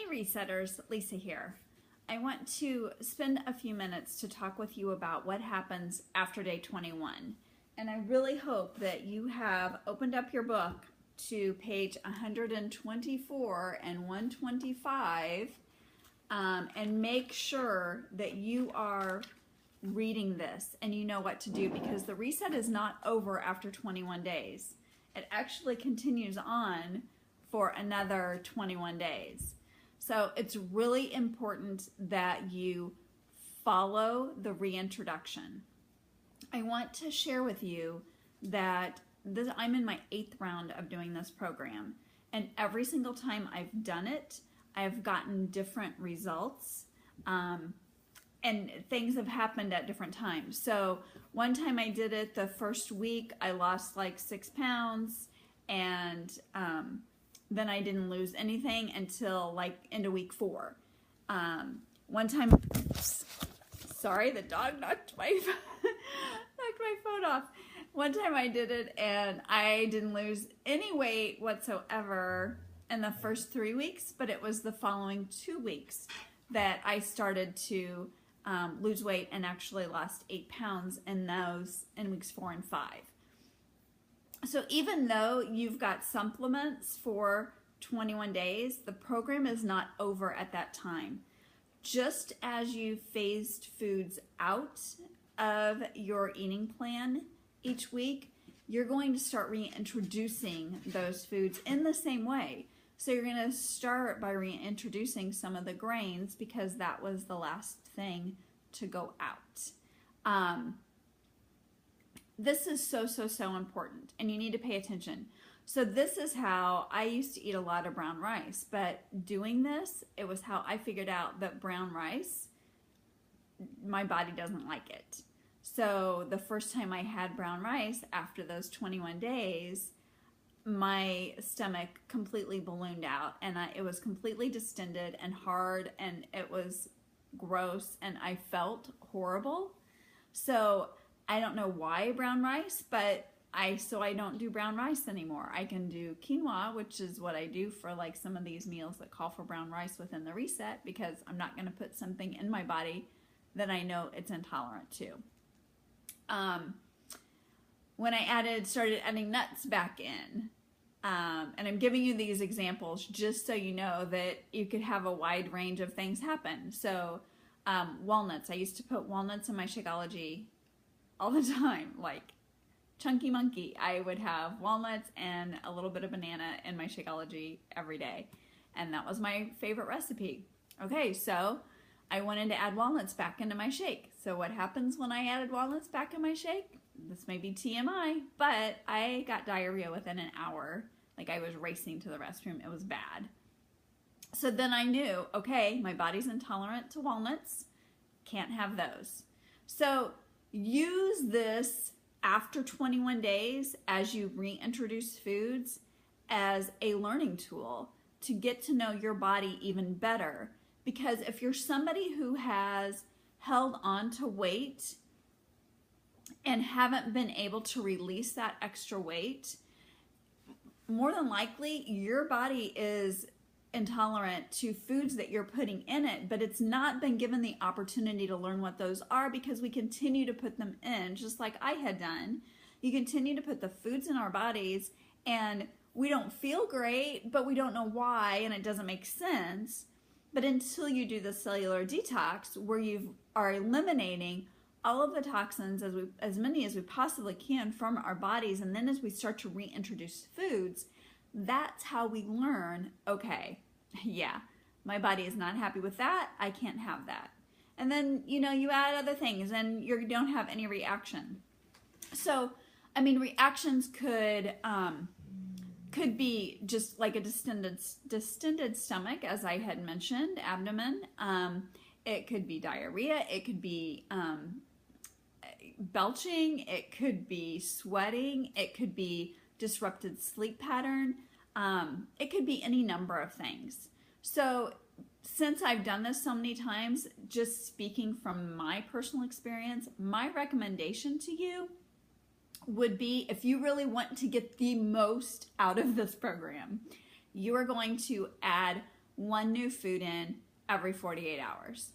Resetters, Lisa here. I want to spend a few minutes to talk with you about what happens after day 21. And I really hope that you have opened up your book to page 124 and 125 and make sure that you are reading this and you know what to do, because the reset is not over after 21 days. It actually continues on for another 21 days. So it's really important that you follow the reintroduction. I want to share with you that I'm in my 8th round of doing this program, and every single time I've done it, I've gotten different results, and things have happened at different times. So one time I did it the first week, I lost like 6 pounds, and then I didn't lose anything until like into week 4. One time, sorry, the dog knocked my phone off. One time I did it and I didn't lose any weight whatsoever in the first 3 weeks, but it was the following 2 weeks that I started to lose weight and actually lost 8 pounds in weeks 4 and 5. So even though you've got supplements for 21 days, the program is not over at that time. Just as you phased foods out of your eating plan each week, you're going to start reintroducing those foods in the same way. So you're going to start by reintroducing some of the grains, because that was the last thing to go out. This is so important, and you need to pay attention. So this is how I used to eat a lot of brown rice, but doing this, it was how I figured out that brown rice, my body doesn't like it. So the first time I had brown rice after those 21 days, my stomach completely ballooned out, and it was completely distended and hard, and it was gross, and I felt horrible. So I don't know why brown rice, but I don't do brown rice anymore. I can do quinoa, which is what I do for like some of these meals that call for brown rice within the reset, because I'm not going to put something in my body that I know it's intolerant to. When I started adding nuts back in, and I'm giving you these examples just so you know that you could have a wide range of things happen. So walnuts, I used to put walnuts in my Shakeology all the time, like Chunky Monkey. I would have walnuts and a little bit of banana in my Shakeology every day, and that was my favorite recipe. Okay, so I wanted to add walnuts back into my shake. So what happens when I added walnuts back in my shake? This may be TMI, but I got diarrhea within an hour. Like, I was racing to the restroom. It was bad. So then I knew, okay, my body's intolerant to walnuts. Can't have those. So use this after 21 days as you reintroduce foods as a learning tool to get to know your body even better. Because if you're somebody who has held on to weight and haven't been able to release that extra weight, more than likely your body is intolerant to foods that you're putting in it, but it's not been given the opportunity to learn what those are, because we continue to put them in, just like I had done. You continue to put the foods in our bodies, and we don't feel great, but we don't know why, and it doesn't make sense. But until you do the cellular detox, where you are eliminating all of the toxins, as many as we possibly can from our bodies, and then as we start to reintroduce foods, that's how we learn, okay, yeah, my body is not happy with that, I can't have that. And then, you add other things and you don't have any reaction. So, I mean, reactions could be just like a distended stomach, as I had mentioned, abdomen. It could be diarrhea. It could be belching. It could be sweating. It could be disrupted sleep pattern. It could be any number of things. So since I've done this so many times, just speaking from my personal experience, my recommendation to you would be, if you really want to get the most out of this program, you are going to add one new food in every 48 hours.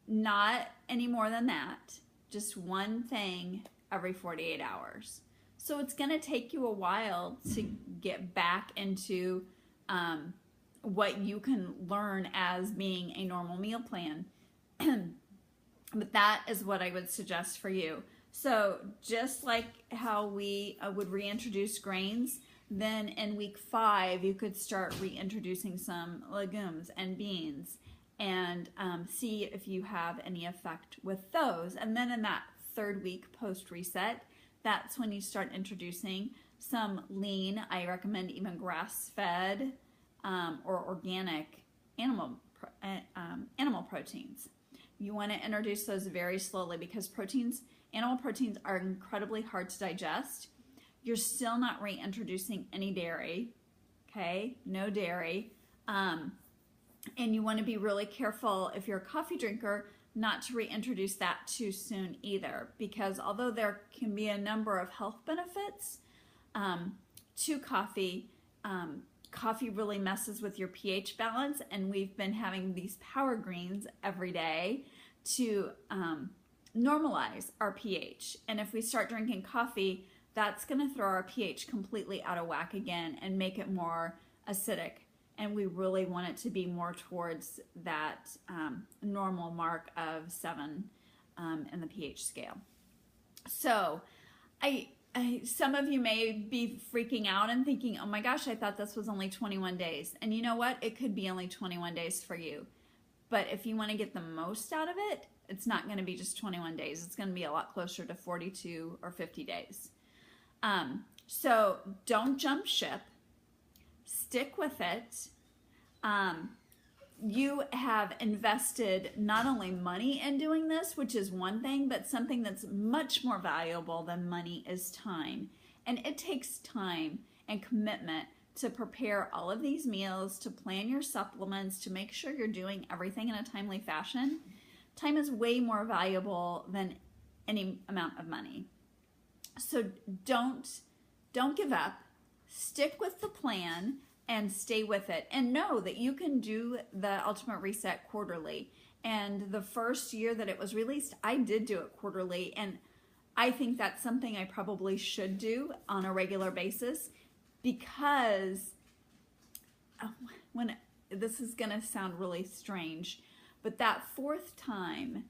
Not any more than that, just one thing every 48 hours. So it's going to take you a while to get back into what you can learn as being a normal meal plan. But that is what I would suggest for you. So just like how we would reintroduce grains, then in week 5, you could start reintroducing some legumes and beans and see if you have any effect with those. And then in that 3rd week post-reset, that's when you start introducing some lean, I recommend even grass-fed or organic animal proteins. You want to introduce those very slowly because animal proteins are incredibly hard to digest. You're still not reintroducing any dairy, okay? No dairy. And you want to be really careful if you're a coffee drinker not to reintroduce that too soon either, because although there can be a number of health benefits to coffee, coffee really messes with your pH balance, and we've been having these power greens every day to normalize our pH. And if we start drinking coffee, that's going to throw our pH completely out of whack again and make it more acidic. And we really want it to be more towards that normal mark of 7 in the pH scale. So some of you may be freaking out and thinking, oh my gosh, I thought this was only 21 days. And you know what? It could be only 21 days for you. But if you want to get the most out of it, it's not going to be just 21 days. It's going to be a lot closer to 42 or 50 days. So don't jump ship. Stick with it. You have invested not only money in doing this, which is one thing, but something that's much more valuable than money is time. And it takes time and commitment to prepare all of these meals, to plan your supplements, to make sure you're doing everything in a timely fashion. Time is way more valuable than any amount of money. So don't give up. Stick with the plan and stay with it. And know that you can do the Ultimate Reset quarterly. And the first year that it was released, I did do it quarterly. And I think that's something I probably should do on a regular basis, because this is going to sound really strange, but that 4th time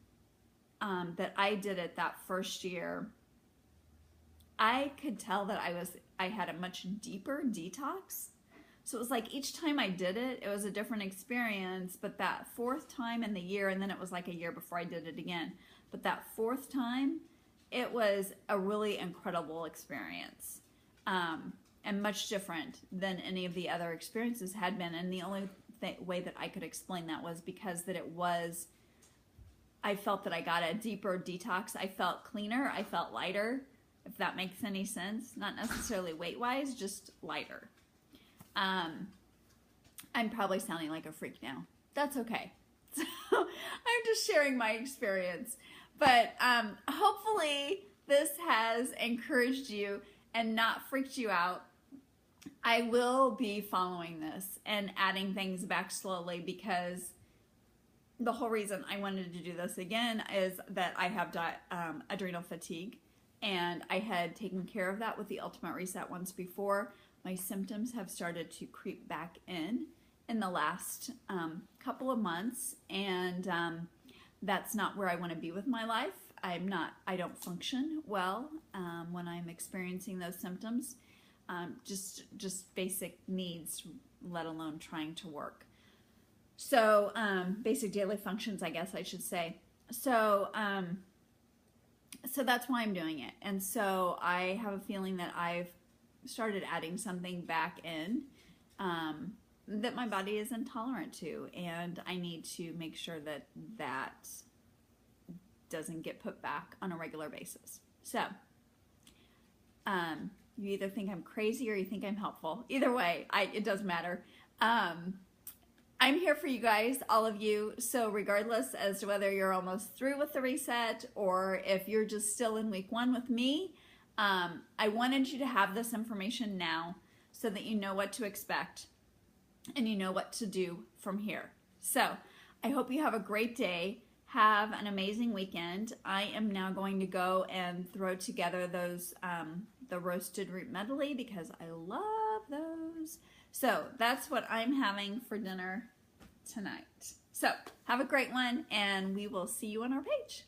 that I did it that first year, I could tell that I had a much deeper detox. So it was like each time I did it, it was a different experience, but that 4th time in the year, and then it was like a year before I did it again, but that 4th time, it was a really incredible experience, and much different than any of the other experiences had been. And the only way that I could explain that was because that I felt that I got a deeper detox. I felt cleaner. I felt lighter, if that makes any sense. Not necessarily weight-wise, just lighter. I'm probably sounding like a freak now. That's okay. So I'm just sharing my experience. But hopefully this has encouraged you and not freaked you out. I will be following this and adding things back slowly, because the whole reason I wanted to do this again is that I have adrenal fatigue, and I had taken care of that with the Ultimate Reset once before. My symptoms have started to creep back in the last couple of months, and that's not where I want to be with my life. I don't function well when I'm experiencing those symptoms. Just basic needs, let alone trying to work. So basic daily functions, I guess I should say. So that's why I'm doing it. And so I have a feeling that I've started adding something back in that my body is intolerant to, and I need to make sure that that doesn't get put back on a regular basis. So you either think I'm crazy or you think I'm helpful. Either way, it doesn't matter. I'm here for you guys, all of you. So regardless as to whether you're almost through with the reset or if you're just still in week 1 with me, I wanted you to have this information now so that you know what to expect. and you know what to do from here. So I hope you have a great day. Have an amazing weekend. I am now going to go and throw together those the roasted root medley because I love those. So that's what I'm having for dinner tonight. So have a great one, and we will see you on our page.